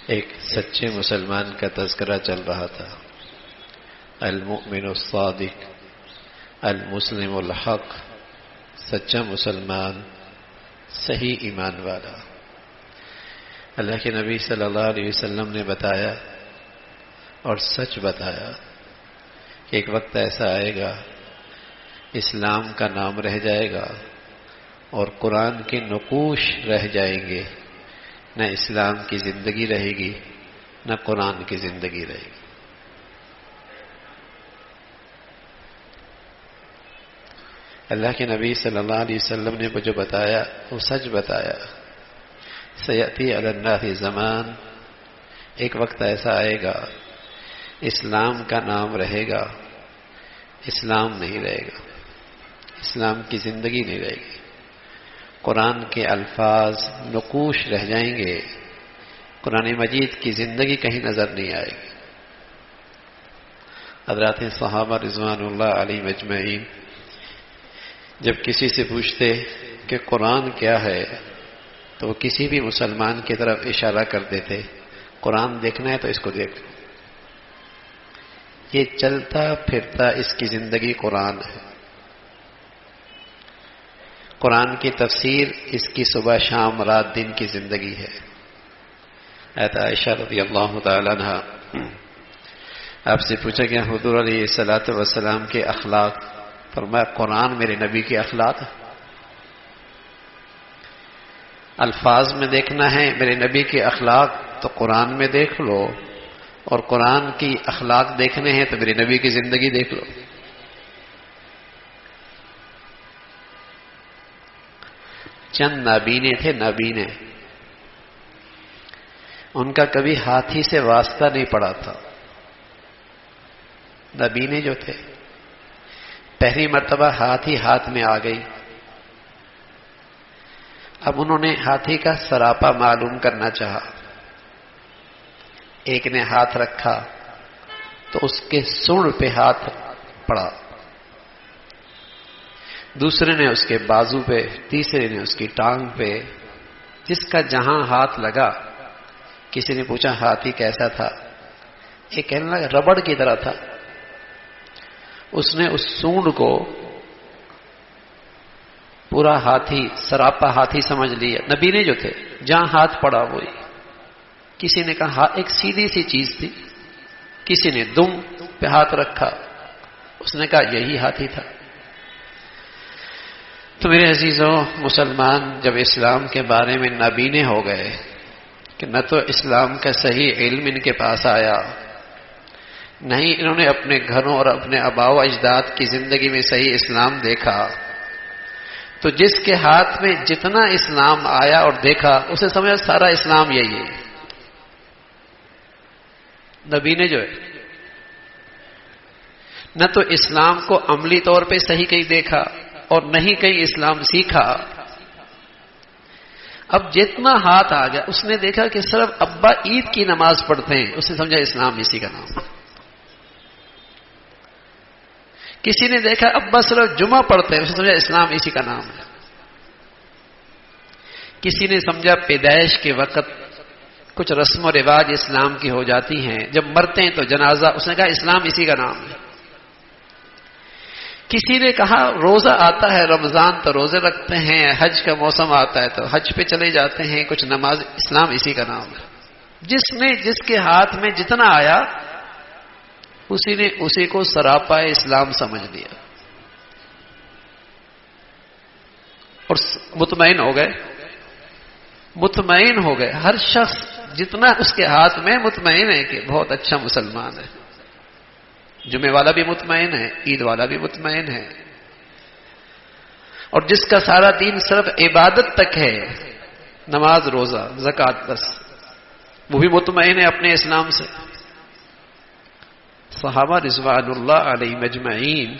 ایک سچے مسلمان کا تذکرہ چل رہا تھا. المؤمن الصادق، المسلم الحق، سچا مسلمان، صحیح ایمان والا. اللہ کے نبی صلی اللہ علیہ وسلم نے بتایا اور سچ بتایا کہ ایک وقت ایسا آئے گا اسلام کا نام رہ جائے گا اور قرآن کے نقوش رہ جائیں گے، نہ اسلام کی زندگی رہے گی نہ قرآن کی زندگی رہے گی. اللہ کے نبی صلی اللہ علیہ وسلم نے جو بتایا وہ سچ بتایا. سیأتی علی الناس زمان، ایک وقت ایسا آئے گا اسلام کا نام رہے گا، اسلام نہیں رہے گا، اسلام کی زندگی نہیں رہے گی. قرآن کے الفاظ نقوش رہ جائیں گے، قرآن مجید کی زندگی کہیں نظر نہیں آئے گی. حضرات صحابہ رضوان اللہ علیہم اجمعین جب کسی سے پوچھتے کہ قرآن کیا ہے تو وہ کسی بھی مسلمان کی طرف اشارہ کر دیتے، قرآن دیکھنا ہے تو اس کو دیکھ لو، یہ چلتا پھرتا اس کی زندگی قرآن ہے. قرآن کی تفسیر اس کی صبح شام رات دن کی زندگی ہے. حضرت عائشہ رضی اللہ تعالی عنہ آپ سے پوچھا گیا حضور علیہ الصلوۃ والسلام کے اخلاق، فرمایا قرآن میرے نبی کے اخلاق. الفاظ میں دیکھنا ہے میرے نبی کے اخلاق تو قرآن میں دیکھ لو، اور قرآن کی اخلاق دیکھنے ہیں تو میرے نبی کی زندگی دیکھ لو. چند نابینے تھے، نابینے، ان کا کبھی ہاتھی سے واسطہ نہیں پڑا تھا. نابینے جو تھے پہلی مرتبہ ہاتھی ہاتھ میں آ گئی. اب انہوں نے ہاتھی کا سراپا معلوم کرنا چاہا. ایک نے ہاتھ رکھا تو اس کے سونڈ پہ ہاتھ پڑا، دوسرے نے اس کے بازو پہ، تیسرے نے اس کی ٹانگ پہ. جس کا جہاں ہاتھ لگا، کسی نے پوچھا ہاتھی کیسا تھا، ایک کہنے لگا ربڑ کی طرح تھا. اس نے اس سونڈ کو پورا ہاتھی، سراپا ہاتھی سمجھ لیا. نبینے جو تھے جہاں ہاتھ پڑا وہی. کسی نے کہا ایک سیدھی سی چیز تھی، کسی نے دم پہ ہاتھ رکھا، اس نے کہا یہی ہاتھی تھا. تو میرے عزیزوں، مسلمان جب اسلام کے بارے میں نابینے ہو گئے کہ نہ تو اسلام کا صحیح علم ان کے پاس آیا، نہیں انہوں نے اپنے گھروں اور اپنے آباء و اجداد کی زندگی میں صحیح اسلام دیکھا، تو جس کے ہاتھ میں جتنا اسلام آیا اور دیکھا اسے سمجھا سارا اسلام یہی ہے. نبی نے جو ہے نہ تو اسلام کو عملی طور پہ صحیح کہیں دیکھا اور نہیں کہیں اسلام سیکھا. اب جتنا ہاتھ آ گیا اس نے دیکھا کہ صرف ابا عید کی نماز پڑھتے ہیں، اس نے سمجھا اسلام اسی کا نام ہے. کسی نے دیکھا ابا صرف جمعہ پڑھتے ہیں، اس نے سمجھا اسلام اسی کا نام ہے. کسی نے سمجھا پیدائش کے وقت کچھ رسم و رواج اسلام کی ہو جاتی ہیں، جب مرتے ہیں تو جنازہ، اس نے کہا اسلام اسی کا نام ہے. کسی نے کہا روزہ آتا ہے رمضان تو روزے رکھتے ہیں، حج کا موسم آتا ہے تو حج پہ چلے جاتے ہیں، کچھ نماز، اسلام اسی کا نام ہے. جس نے جس کے ہاتھ میں جتنا آیا اسی نے اسی کو سراپا اسلام سمجھ لیا اور مطمئن ہو گئے. مطمئن ہو گئے. ہر شخص جتنا اس کے ہاتھ میں مطمئن ہے کہ بہت اچھا مسلمان ہے. جمعے والا بھی مطمئن ہے، عید والا بھی مطمئن ہے، اور جس کا سارا دین صرف عبادت تک ہے، نماز روزہ زکوٰۃ، بس وہ بھی مطمئن ہے اپنے اسلام سے. صحابہ رضوان اللہ علیہ مجمعین،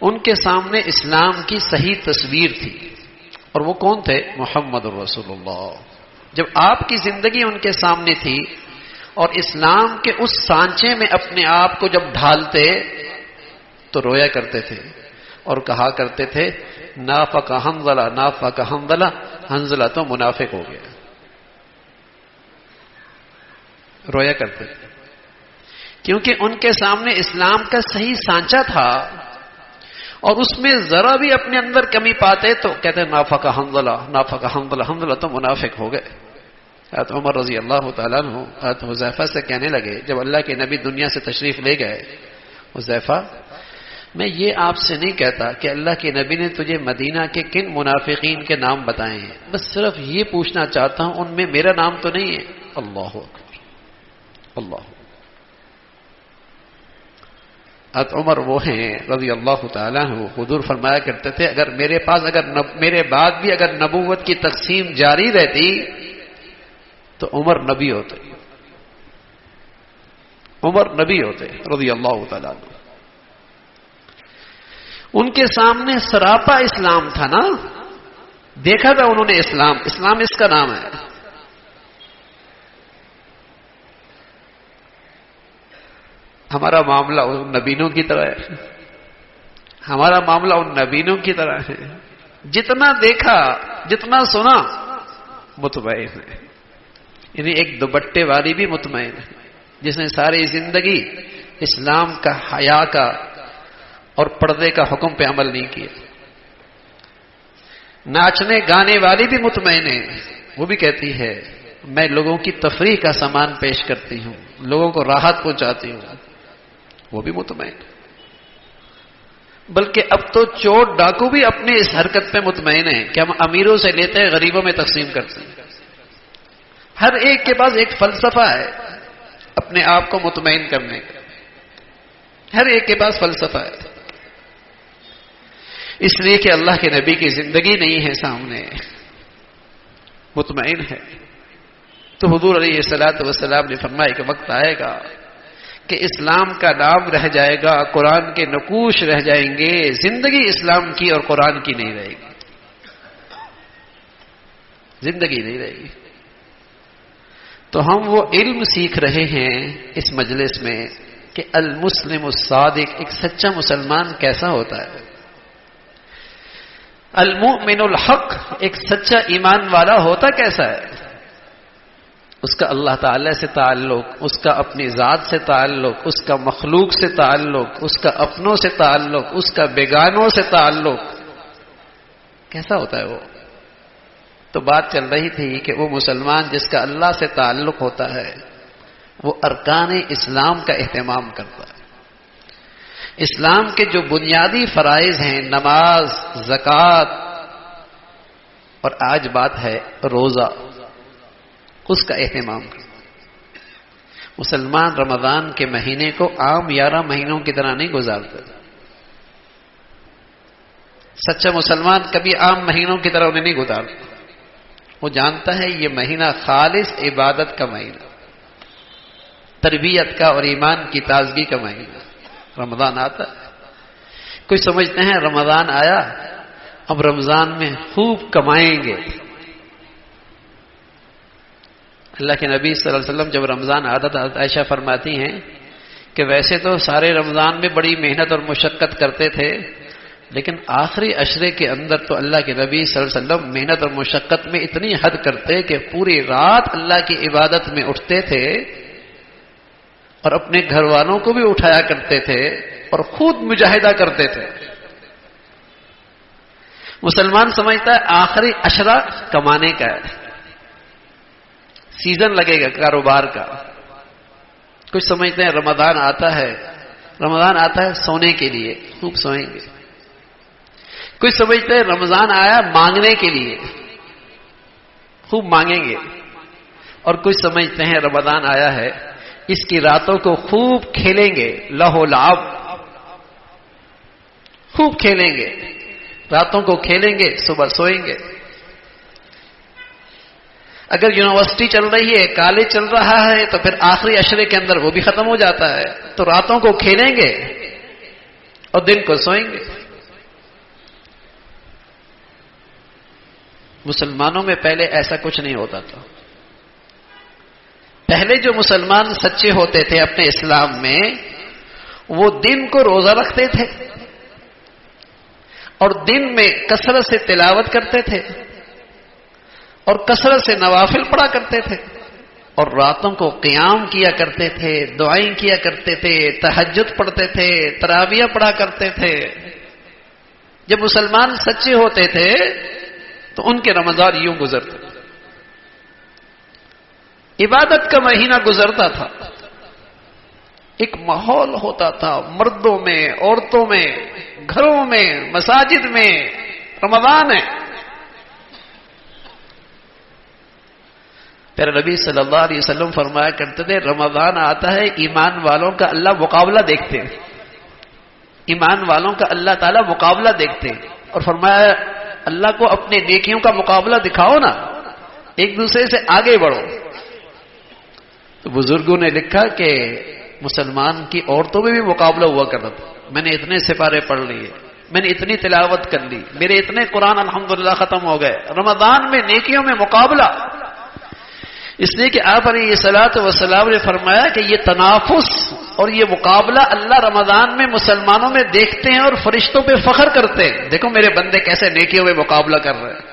ان کے سامنے اسلام کی صحیح تصویر تھی، اور وہ کون تھے؟ محمد رسول اللہ. جب آپ کی زندگی ان کے سامنے تھی اور اسلام کے اس سانچے میں اپنے آپ کو جب ڈھالتے تو رویا کرتے تھے اور کہا کرتے تھے نافق حنظلہ، نافق حنظلہ، حنظلہ تو منافق ہو گیا. رویا کرتے تھے، کیونکہ ان کے سامنے اسلام کا صحیح سانچہ تھا، اور اس میں ذرا بھی اپنے اندر کمی پاتے تو کہتے ہیں نافق حنظلہ، نافق حنظلہ، حنظلہ تو منافق ہو گئے۔ حضرت عمر رضی اللہ تعالیٰ عنہ حضرت حذیفہ سے کہنے لگے جب اللہ کے نبی دنیا سے تشریف لے گئے، حذیفہ میں یہ آپ سے نہیں کہتا کہ اللہ کے نبی نے تجھے مدینہ کے کن منافقین کے نام بتائے ہیں، بس صرف یہ پوچھنا چاہتا ہوں ان میں میرا نام تو نہیں ہے۔ اللہ اکبر، اللہ۔ حضرت عمر وہ ہیں رضی اللہ تعالیٰ عنہ، حضور فرمایا کرتے تھے اگر میرے پاس میرے بعد بھی اگر نبوت کی تقسیم جاری رہتی تو عمر نبی ہوتے، عمر نبی ہوتے رضی اللہ تعالیٰ عنہ۔ ان کے سامنے سراپا اسلام تھا نا، دیکھا تھا انہوں نے اسلام، اسلام اس کا نام ہے۔ ہمارا معاملہ ان نبینوں کی طرح ہے، ہمارا معاملہ ان نبینوں کی طرح ہے، جتنا دیکھا جتنا سنا مطمئن ہے۔ یعنی ایک دوپٹے والی بھی مطمئن ہے جس نے ساری زندگی اسلام کا، حیا کا اور پردے کا حکم پہ عمل نہیں کیا۔ ناچنے گانے والی بھی مطمئن ہے، وہ بھی کہتی ہے میں لوگوں کی تفریح کا سامان پیش کرتی ہوں، لوگوں کو راحت پہنچاتی ہوں، وہ بھی مطمئن۔ بلکہ اب تو چور ڈاکو بھی اپنی اس حرکت پہ مطمئن ہیں کہ ہم امیروں سے لیتے ہیں، غریبوں میں تقسیم کرتے ہیں۔ ہر ایک کے پاس ایک فلسفہ ہے اپنے آپ کو مطمئن کرنے کا، ہر ایک کے پاس فلسفہ ہے، اس لیے کہ اللہ کے نبی کی زندگی نہیں ہے سامنے، مطمئن ہے۔ تو حضور علیہ الصلوۃ والسلام نے فرمایا کہ وقت آئے گا کہ اسلام کا نام رہ جائے گا، قرآن کے نقوش رہ جائیں گے، زندگی اسلام کی اور قرآن کی نہیں رہے گی، زندگی نہیں رہے گی۔ تو ہم وہ علم سیکھ رہے ہیں اس مجلس میں کہ المسلم الصادق، ایک سچا مسلمان کیسا ہوتا ہے، المؤمن الحق، ایک سچا ایمان والا ہوتا کیسا ہے، اس کا اللہ تعالی سے تعلق، اس کا اپنی ذات سے تعلق، اس کا مخلوق سے تعلق، اس کا اپنوں سے تعلق، اس کا بیگانوں سے تعلق کیسا ہوتا ہے وہ۔ تو بات چل رہی تھی کہ وہ مسلمان جس کا اللہ سے تعلق ہوتا ہے وہ ارکان اسلام کا اہتمام کرتا ہے، اسلام کے جو بنیادی فرائض ہیں، نماز، زکوٰۃ، اور آج بات ہے روزہ، اس کا اہتمام کرتا ہے۔ مسلمان رمضان کے مہینے کو عام 11 مہینوں کی طرح نہیں گزارتا، سچا مسلمان کبھی عام مہینوں کی طرح انہیں نہیں گزارتا، وہ جانتا ہے یہ مہینہ خالص عبادت کا مہینہ، تربیت کا اور ایمان کی تازگی کا مہینہ رمضان آتا ہے۔ کوئی سمجھتے ہیں رمضان آیا اب رمضان میں خوب کمائیں گے۔ اللہ کے نبی صلی اللہ علیہ وسلم جب رمضان آتا تھا، عائشہ فرماتی ہیں کہ ویسے تو سارے رمضان میں بڑی محنت اور مشقت کرتے تھے، لیکن آخری عشرے کے اندر تو اللہ کے نبی صلی اللہ علیہ وسلم محنت اور مشقت میں اتنی حد کرتے کہ پوری رات اللہ کی عبادت میں اٹھتے تھے اور اپنے گھر والوں کو بھی اٹھایا کرتے تھے اور خود مجاہدہ کرتے تھے۔ مسلمان سمجھتا ہے آخری عشرہ کمانے کا ہے، سیزن لگے گا کاروبار کا۔ کچھ سمجھتے ہیں رمضان آتا ہے سونے کے لیے، خوب سوئیں گے۔ کچھ سمجھتے ہیں رمضان آیا مانگنے کے لیے، خوب مانگیں گے۔ اور کچھ سمجھتے ہیں رمضان آیا ہے اس کی راتوں کو خوب کھیلیں گے، لہو لعب، خوب کھیلیں گے، راتوں کو کھیلیں گے، صبح سوئیں گے۔ اگر یونیورسٹی چل رہی ہے، کالج چل رہا ہے، تو پھر آخری عشرے کے اندر وہ بھی ختم ہو جاتا ہے، تو راتوں کو کھیلیں گے اور دن کو سوئیں گے۔ مسلمانوں میں پہلے ایسا کچھ نہیں ہوتا تھا۔ پہلے جو مسلمان سچے ہوتے تھے اپنے اسلام میں، وہ دن کو روزہ رکھتے تھے اور دن میں کثرت سے تلاوت کرتے تھے اور کثرت سے نوافل پڑھا کرتے تھے۔ اور راتوں کو قیام کیا کرتے تھے، دعائیں کیا کرتے تھے، تہجد پڑھتے تھے، تراویح پڑھا کرتے تھے۔ جب مسلمان سچے ہوتے تھے تو ان کے رمضان یوں گزرتے تھے، عبادت کا مہینہ گزرتا تھا، ایک ماحول ہوتا تھا، مردوں میں، عورتوں میں، گھروں میں، مساجد میں رمضان ہے۔ پھر نبی صلی اللہ علیہ وسلم فرمایا کرتے تھے رمضان آتا ہے ایمان والوں کا اللہ مقابلہ دیکھتے ہیں، ایمان والوں کا اللہ تعالیٰ مقابلہ دیکھتے ہیں، اور فرمایا اللہ کو اپنے نیکیوں کا مقابلہ دکھاؤ نا، ایک دوسرے سے آگے بڑھو۔ تو بزرگوں نے لکھا کہ مسلمان کی عورتوں میں بھی مقابلہ ہوا کرتا تھا، میں نے اتنے سپارے پڑھ لیے، میں نے اتنی تلاوت کر لی، میرے اتنے قرآن الحمدللہ ختم ہو گئے۔ رمضان میں نیکیوں میں مقابلہ، اس لیے کہ آپ علیہ الصلوۃ والسلام نے فرمایا کہ یہ تنافس اور یہ مقابلہ اللہ رمضان میں مسلمانوں میں دیکھتے ہیں اور فرشتوں پہ فخر کرتے ہیں، دیکھو میرے بندے کیسے نیکیوں میں مقابلہ کر رہے ہیں،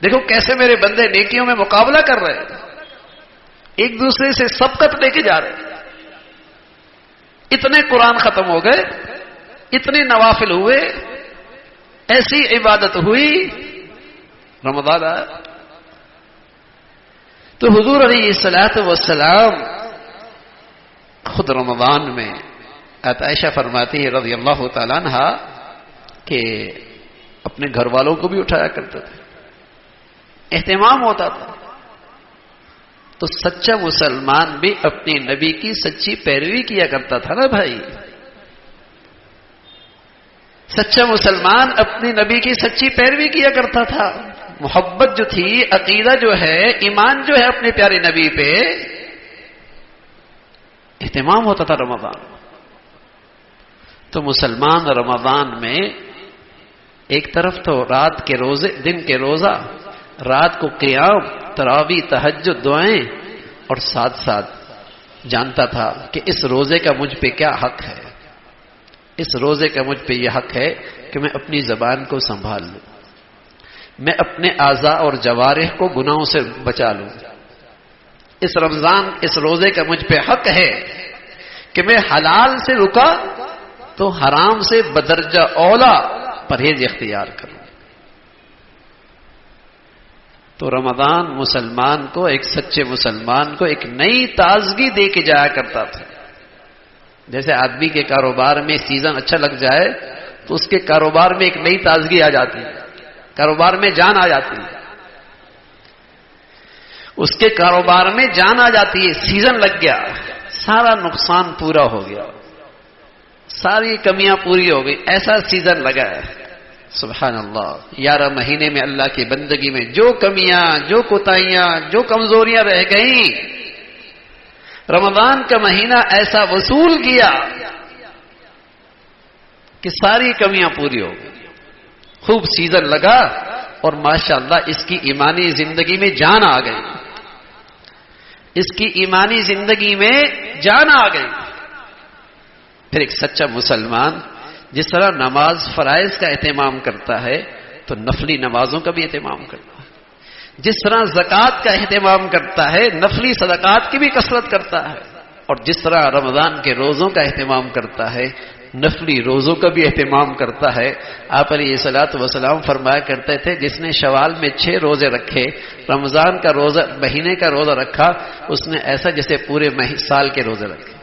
دیکھو کیسے میرے بندے نیکیوں میں مقابلہ کر رہے ہیں، ایک دوسرے سے سبقت لے کے جا رہے ہیں۔ اتنے قرآن ختم ہو گئے، اتنے نوافل ہوئے، ایسی عبادت ہوئی، رمضان آیا۔ تو حضور علیہ الصلوۃ والسلام خود رمضان میں، عائشہ فرماتی ہے رضی اللہ تعالیٰ عنہ کہ اپنے گھر والوں کو بھی اٹھایا کرتے تھے، اہتمام ہوتا تھا۔ تو سچا مسلمان بھی اپنی نبی کی سچی پیروی کیا کرتا تھا نا بھائی، سچا مسلمان اپنی نبی کی سچی پیروی کیا کرتا تھا، محبت جو تھی، عقیدہ جو ہے، ایمان جو ہے اپنے پیارے نبی پہ، اہتمام ہوتا تھا رمضان۔ تو مسلمان رمضان میں ایک طرف تو رات کے روزے، دن کے روزہ، رات کو قیام، تراویح، تہجد، دعائیں، اور ساتھ ساتھ جانتا تھا کہ اس روزے کا مجھ پہ کیا حق ہے، اس روزے کا مجھ پہ یہ حق ہے کہ میں اپنی زبان کو سنبھال لوں، میں اپنے اعضاء اور جوارح کو گناہوں سے بچا لوں، اس رمضان، اس روزے کا مجھ پہ حق ہے کہ میں حلال سے رکا تو حرام سے بدرجہ اولا پرہیز اختیار کروں۔ تو رمضان مسلمان کو، ایک سچے مسلمان کو ایک نئی تازگی دے کے جایا کرتا تھا۔ جیسے آدمی کے کاروبار میں سیزن اچھا لگ جائے تو اس کے کاروبار میں ایک نئی تازگی آ جاتی ہے، کاروبار میں جان آ جاتی ہے، اس کے کاروبار میں جان آ جاتی ہے، سیزن لگ گیا، سارا نقصان پورا ہو گیا، ساری کمیاں پوری ہو گئی، ایسا سیزن لگا ہے۔ سبحان اللہ، 11 مہینے میں اللہ کی بندگی میں جو کمیاں، جو کوتاہیاں، جو کمزوریاں رہ گئیں، رمضان کا مہینہ ایسا وصول کیا کہ ساری کمیاں پوری ہو گئی، خوب سیزن لگا، اور ماشاءاللہ اس کی ایمانی زندگی میں جان آ گئی، اس کی ایمانی زندگی میں جان آ گئی۔ پھر ایک سچا مسلمان جس طرح نماز فرائض کا اہتمام کرتا ہے تو نفلی نمازوں کا بھی اہتمام کرتا ہے، جس طرح زکوٰۃ کا اہتمام کرتا ہے نفلی صدقات کی بھی کثرت کرتا ہے، اور جس طرح رمضان کے روزوں کا اہتمام کرتا ہے نفلی روزوں کا بھی اہتمام کرتا ہے۔ آپ علیہ الصلوۃ والسلام فرمایا کرتے تھے جس نے شوال میں 6 روزے رکھے، رمضان کا روزہ، مہینے کا روزہ رکھا، اس نے ایسا جیسے پورے سال کے روزے رکھے۔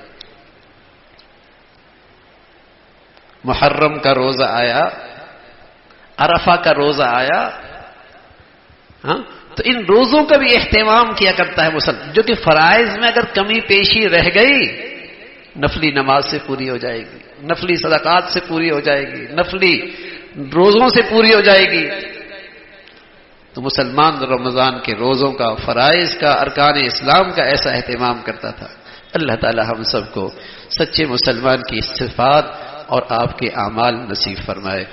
محرم کا روزہ آیا، عرفہ کا روزہ آیا، ہاں تو ان روزوں کا بھی اہتمام کیا کرتا ہے مسلمان، جو کہ فرائض میں اگر کمی پیشی رہ گئی نفلی نماز سے پوری ہو جائے گی، نفلی صدقات سے پوری ہو جائے گی، نفلی روزوں سے پوری ہو جائے گی۔ تو مسلمان رمضان کے روزوں کا، فرائض کا، ارکان اسلام کا ایسا اہتمام کرتا تھا۔ اللہ تعالی ہم سب کو سچے مسلمان کی صفات اور آپ کے اعمال نصیب فرمائے۔